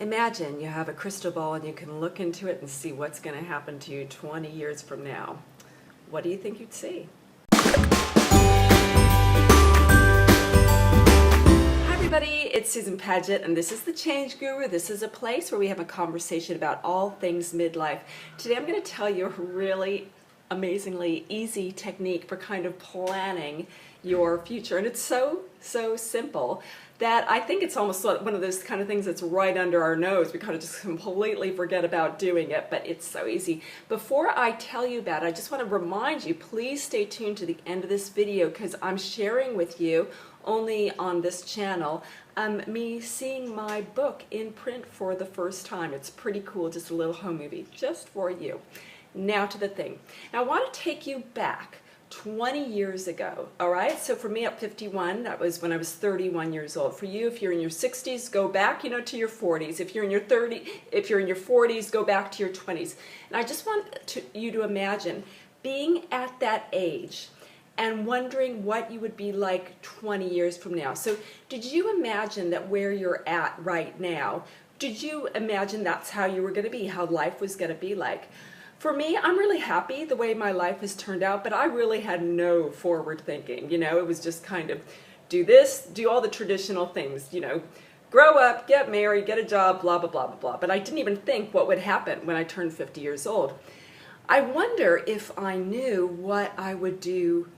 Imagine you have a crystal ball and you can look into it and see what's going to happen to you 20 years from now. What do you think you'd see? Hi everybody, it's Susan Paget and this is the Change Guru. This is a place where we have a conversation about all things midlife. Today I'm going to tell you a really amazingly easy technique for kind of planning your future, and it's so simple that I think it's almost like one of those kind of things that's right under our nose. We kind of just completely forget about doing it, but it's so easy. Before I tell you about it, I just want to remind you, please stay tuned to the end of this video because I'm sharing with you only on this channel me seeing my book in print for the first time. It's pretty cool, just a little home movie just for you. Now to the thing. Now I want to take you back 20 years ago, all right? So for me at 51, that was when I was 31 years old. For you, if you're in your 60s, go back, to your 40s. If you're in your 40s, go back to your 20s. And I just want you to imagine being at that age and wondering what you would be like 20 years from now. So did you imagine that where you're at right now, did you imagine that's how you were going to be, how life was going to be like? For me, I'm really happy the way my life has turned out, but I really had no forward thinking. It was just kind of do this, do all the traditional things, grow up, get married, get a job, blah, blah, blah, blah, blah. But I didn't even think what would happen when I turned 50 years old. I wonder if I knew what I would do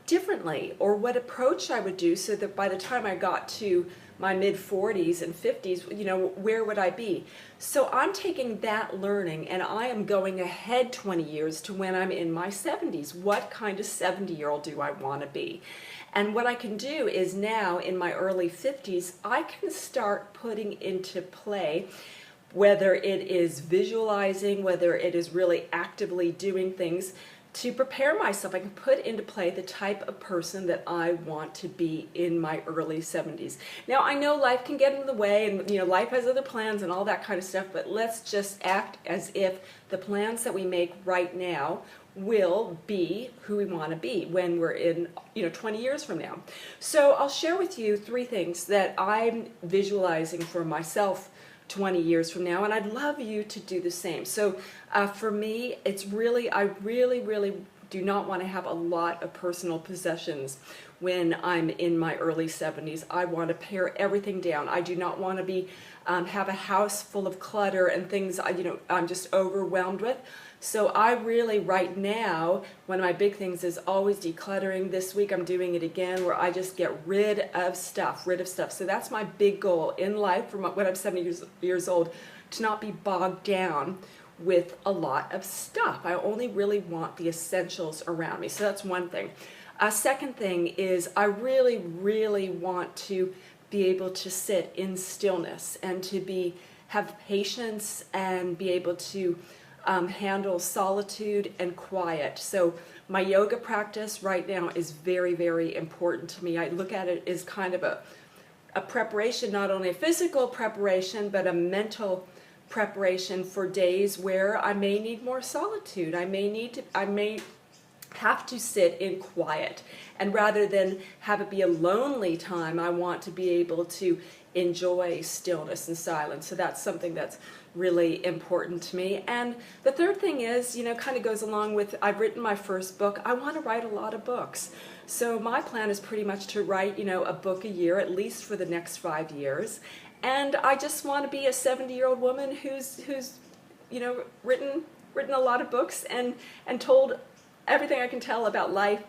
differently or what approach I would do so that by the time I got to my mid-40s and 50s, where would I be? So I'm taking that learning and I am going ahead 20 years to when I'm in my 70s. What kind of 70-year-old do I want to be? And what I can do is now in my early 50s, I can start putting into play whether it is visualizing, whether it is really actively doing things to prepare myself. I can put into play the type of person that I want to be in my early 70s. Now, I know life can get in the way and, life has other plans and all that kind of stuff, but let's just act as if the plans that we make right now will be who we want to be when we're in, 20 years from now. So I'll share with you 3 things that I'm visualizing for myself 20 years from now, and I'd love you to do the same. So for me, I really do not want to have a lot of personal possessions when I'm in my early 70s. I want to pare everything down. I do not want to be have a house full of clutter and things I'm just overwhelmed with. So I really, right now, one of my big things is always decluttering. This week I'm doing it again where I just get rid of stuff. So that's my big goal in life from when I'm 70 years old, to not be bogged down with a lot of stuff. I only really want the essentials around me. So that's one thing. Second thing is I really want to be able to sit in stillness and to have patience and be able to handle solitude and quiet. So my yoga practice right now is very important to me. I look at it as kind of a preparation, not only a physical preparation, but a mental preparation for days where I may need more solitude. I may have to sit in quiet. And rather than have it be a lonely time, I want to be able to enjoy stillness and silence. So that's something that's really important to me. And the third thing is, kind of goes along with, I've written my first book. I want to write a lot of books. So my plan is pretty much to write, a book a year, at least for the next 5 years. And I just want to be a 70-year-old woman who's written a lot of books and told everything I can tell about life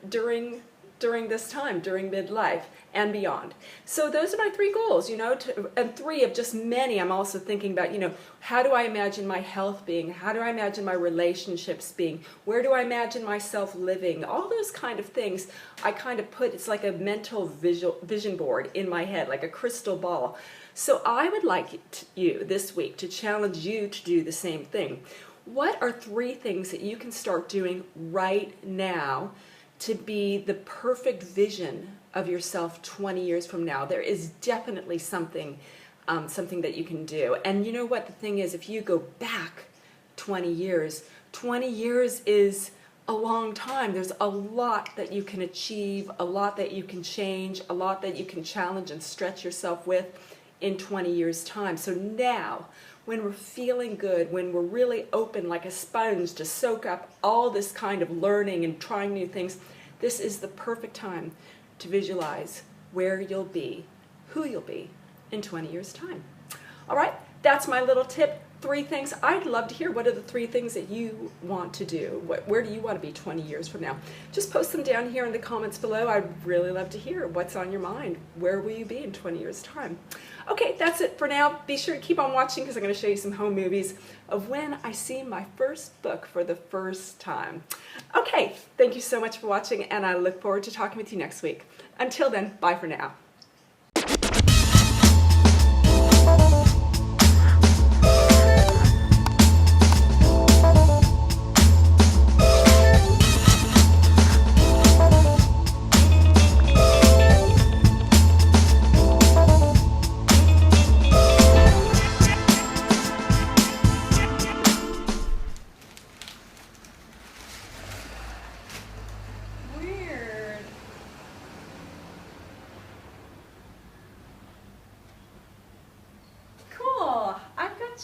during this time, during midlife and beyond. So those are my 3 goals, and 3 of just many. I'm also thinking about, how do I imagine my health being? How do I imagine my relationships being? Where do I imagine myself living? All those kind of things I kind of it's like a mental vision board in my head, like a crystal ball. So I would like you this week to challenge you to do the same thing. What are 3 things that you can start doing right now to be the perfect vision of yourself 20 years from now? There is definitely something that you can do. And you know what the thing is, if you go back 20 years is a long time. There's a lot that you can achieve, a lot that you can change, a lot that you can challenge and stretch yourself with in 20 years' time. So now, when we're feeling good, when we're really open like a sponge to soak up all this kind of learning and trying new things, this is the perfect time to visualize where you'll be, who you'll be in 20 years' time. All right, that's my little tip. 3 things I'd love to hear. What are the 3 things that you want to do? Where do you want to be 20 years from now? Just post them down here in the comments below. I'd really love to hear what's on your mind. Where will you be in 20 years' time? Okay, that's it for now. Be sure to keep on watching because I'm going to show you some home movies of when I see my first book for the first time. Okay, thank you so much for watching, and I look forward to talking with you next week. Until then, bye for now.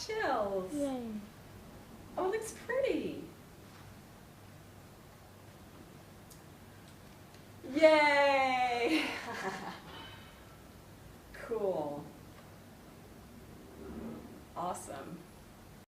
Chills. Yay. Oh, it looks pretty. Yay! Cool. Awesome.